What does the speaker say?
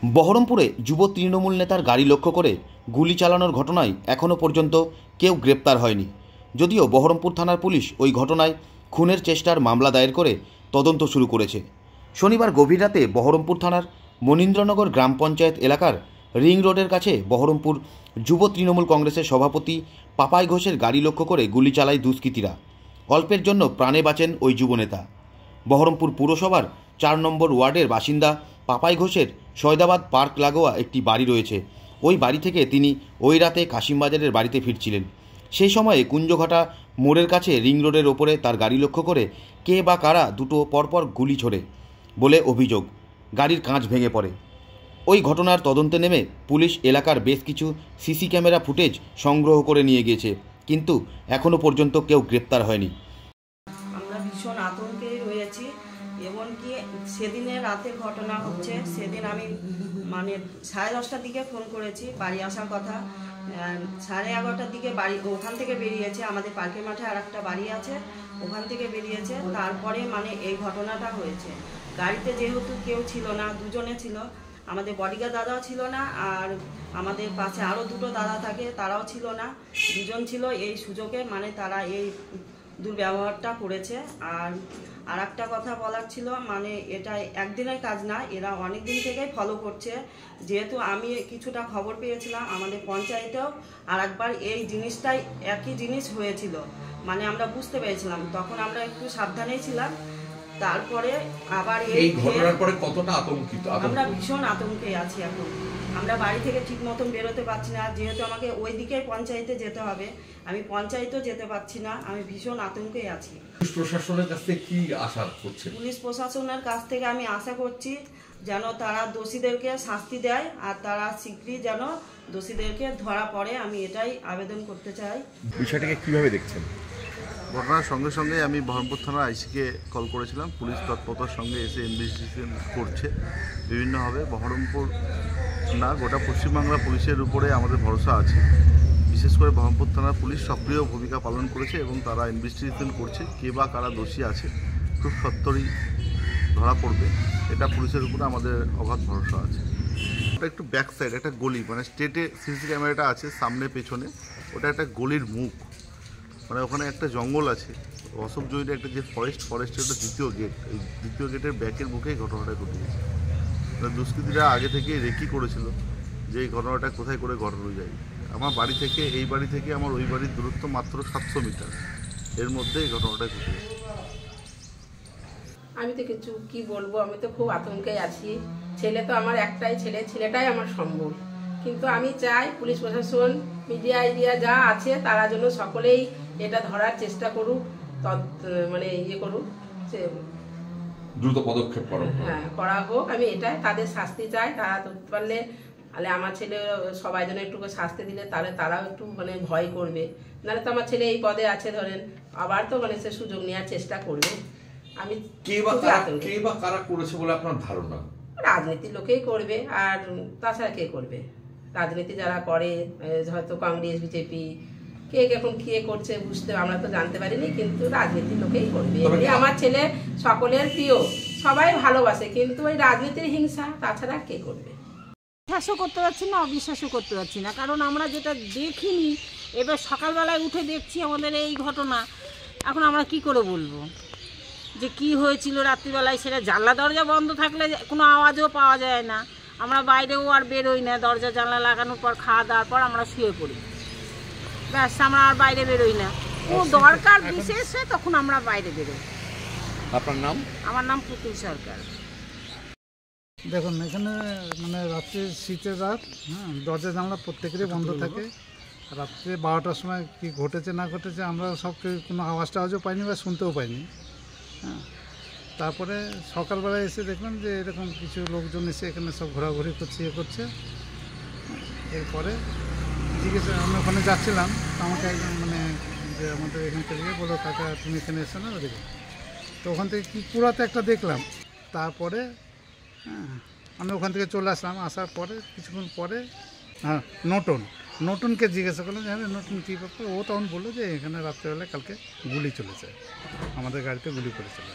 বহরমপুরে যুব তৃণমূল নেতার গাড়ি লক্ষ্য করে গুলি চালানোর ঘটনায় এখনও পর্যন্ত কেউ গ্রেপ্তার হয়নি। যদিও বহরমপুর থানার পুলিশ ওই ঘটনায় খুনের চেষ্টার মামলা দায়ের করে তদন্ত শুরু করেছে। শনিবার গভীর রাতে বহরমপুর থানার মনীন্দ্রনগর গ্রাম পঞ্চায়েত এলাকার রিং রোডের কাছে বহরমপুর যুব তৃণমূল কংগ্রেসের সভাপতি পাপাই ঘোষের গাড়ি লক্ষ্য করে গুলি চালায় দুষ্কৃতীরা। অল্পের জন্য প্রাণে বাঁচেন ওই যুবনেতা। বহরমপুর পুরসভার 4 নম্বর ওয়ার্ডের বাসিন্দা পাপাই ঘোষের সৈয়দাবাদ পার্ক লাগোয়া একটি বাড়ি রয়েছে। ওই বাড়ি থেকে তিনি ওই রাতে কাশিমবাজারের বাড়িতে ফিরছিলেন। সেই সময়ে কুঞ্জঘাটা মোড়ের কাছে রিং রোডের ওপরে তার গাড়ি লক্ষ্য করে কে বা কারা দুটো পরপর গুলি ছোড়ে বলে অভিযোগ। গাড়ির কাঁচ ভেঙে পড়ে। ওই ঘটনার তদন্তে নেমে পুলিশ এলাকার বেশ কিছু সিসি ক্যামেরা ফুটেজ সংগ্রহ করে নিয়ে গিয়েছে, কিন্তু এখনও পর্যন্ত কেউ গ্রেপ্তার হয়নি। আমরা ভীষণ আতঙ্কে রয়েছি। এমনকি সেদিনের রাতের ঘটনা হচ্ছে, সেদিন আমি 10:30টার দিকে ফোন করেছি, বাড়ি আসার কথা। 11:30টার দিকে বাড়ি ওখান থেকে বেরিয়েছে, আমাদের পার্কের মাঠে আর একটা বাড়ি আছে, ওখান থেকে বেরিয়েছে। তারপরে এই ঘটনাটা হয়েছে। গাড়িতে যেহেতু কেউ ছিল না, দুজনে ছিল, আমাদের বডিগার্ড দাদাও ছিল না, আর আমাদের পাশে আরও দুটো দাদা থাকে, তারাও ছিল না, দুজন ছিল। এই সুযোগে তারা এই দুর্ব্যবহারটা করেছে। আর একটা কথা বলার ছিল, এটা একদিনের কাজ না, এরা অনেক দিন থেকেই ফলো করছে। যেহেতু আমি কিছুটা খবর পেয়েছিলাম, আমাদের পঞ্চায়েতেও আর একবার এই জিনিসটাই একই জিনিস হয়েছিল, আমরা বুঝতে পেরেছিলাম, তখন আমরা একটু সাবধানেই ছিলাম। তারপরে আবার এই ঘটনার পরে কতটা আতঙ্কিত? আমরা ভীষণ আতঙ্কে আছি এখন। আমরা বাড়ি থেকে ঠিক মতন বেরোতে পারছি না, যেহেতু আমাকে ওই দিকে পঞ্চায়েতে যেতে হবে, আমি পঞ্চায়েতেও যেতে পারছি না। আমি ভীষণ আতঙ্কে আছি। পুলিশ প্রশাসনের কাছ থেকে কি আশা করছে? পুলিশ প্রশাসনের কাছ থেকে আমি আশা করছি যেন তারা দোষীদেরকে শাস্তি দেয়, আর তারা শীঘ্রই যেন দোষীদেরকে ধরা পড়ে, আমি এটাই আবেদন করতে চাই। বিষয়টাকে কিভাবে দেখছেন? ঘটনার সঙ্গে সঙ্গে আমি বহরমপুর থানার আইসিকে কল করেছিলাম। পুলিশ তৎপরতার সঙ্গে এসে ইনভেস্টিগেশন করছে বিভিন্নভাবে। বহরমপুর না, গোটা পশ্চিমবাংলা পুলিশের উপরে আমাদের ভরসা আছে। বিশেষ করে বহরমপুর থানার পুলিশ সক্রিয় ভূমিকা পালন করেছে এবং তারা ইনভেস্টিগেশন করছে, কে বা কারা দোষী আছে খুব সত্বরই ধরা পড়বে, এটা পুলিশের উপরে আমাদের অগাধ ভরসা আছে। ওটা একটু ব্যাক সাইড, একটা গলি, স্টেটে সিসি ক্যামেরাটা আছে সামনে পেছনে, ওটা একটা গলির মুখ, ওখানে একটা জঙ্গল আছে, অশোক জয়ীর একটা যে ফরেস্টের ওটা দ্বিতীয় গেট, এই দ্বিতীয় গেটের ব্যাকের মুখেই ঘটনাটা ঘটেছে। দুষ্কৃতীরা আগে থেকে রেকি করেছিল যে এই ঘটনাটা কোথায় করে ঘটানো যায়। আমার বাড়ি থেকে এই বাড়ি থেকে আমার ওই বাড়ির দূরত্ব মাত্র 700 মিটার, এর মধ্যে এই ঘটনাটা ঘটেছে। আমি তো কিছু কি বলবো, আমি তো খুব আতঙ্কে আছি। ছেলে তো আমার একটাই ছেলে, ছেলেটাই আমার সম্বল। কিন্তু আমি চাই পুলিশ প্রশাসন, মিডিয়া যা আছে তারা যেন সকলেই এটা ধরার চেষ্টা করুক, করুক, দ্রুত পদক্ষেপ করা হোক। আমি এটাই তাদের শাস্তি চাই। তারা ধরতে পারলে আমার ছেলে সবাই যেন একটু শাস্তি দিলে তাহলে তারাও একটু ভয় করবে। নাহলে তো আমার ছেলে এই পদে আছে, ধরেন আবার তো সে সুযোগ নেওয়ার চেষ্টা করবে। আমি কে বা কারা করেছে বলে আপনার ধারণা? রাজনীতির লোকেই করবে, আর তাছাড়া কে করবে? রাজনীতি যারা করে, হয়তো কংগ্রেস, বিজেপি, কে এখন কে করছে বুঝতে আমরা তো জানতে পারিনি, কিন্তু রাজনীতির লোকেই করবে। আমার ছেলে সকলের প্রিয়, সবাই ভালোবাসে, কিন্তু ওই রাজনীতির হিংসা, তাছাড়া কে করবে? বিশ্বাসও করতে পারছি না, অবিশ্বাসও করতে পারছি না, কারণ আমরা যেটা দেখিনি, এবার সকালবেলায় উঠে দেখছি আমাদের এই ঘটনা। এখন আমরা কি করে বলবো যে কি হয়েছিল রাত্রিবেলায়? সেটা জানলা দরজা বন্ধ থাকলে কোনো আওয়াজও পাওয়া যায় না, আমরা বাইরেও আর বেরোই না। দরজা জানলা লাগানোর পর খাওয়া দাওয়ার পর আমরা শুয়ে পড়ি, ব্যাস, আমরা আর বাইরে বেরোই না। কোনো দরকার বিশেষে তখন আমরা বাইরে বেরোই। আপনার নাম? আমার নাম পুতুল সরকার। দেখুন, এখানে রাত্রে শীতের রাত, দরজা জানলা প্রত্যেকেরই বন্ধ থাকে। রাত্রে 12টার সময় কি ঘটেছে না ঘটেছে আমরা কোনো আওয়াজ টাওয়াজও পাইনি বা শুনতেও পাইনি। তারপরে সকালবেলায় এসে দেখলাম যে এরকম কিছু লোকজন এসে এখানে সব ঘোরাঘুরি করছে। এরপরে জিজ্ঞেসা, আমি ওখানে যাচ্ছিলাম, আমাকে একজন যে আমাদের এখানকার বলো, কাকা তুমি এখানে এসো না, দেখো। তো ওখান থেকে কি পুরাতে একটা দেখলাম। তারপরে আমি ওখান থেকে চলে আসলাম। আসার পরে কিছুক্ষণ পরে নতুনকে জিজ্ঞাসা করলাম যে নতুন কী ব্যাপার। ও তখন বললো যে এখানে রাত্রেবেলায় কালকে গুলি চলেছে, আমাদের গাড়িতে গুলি করে চলে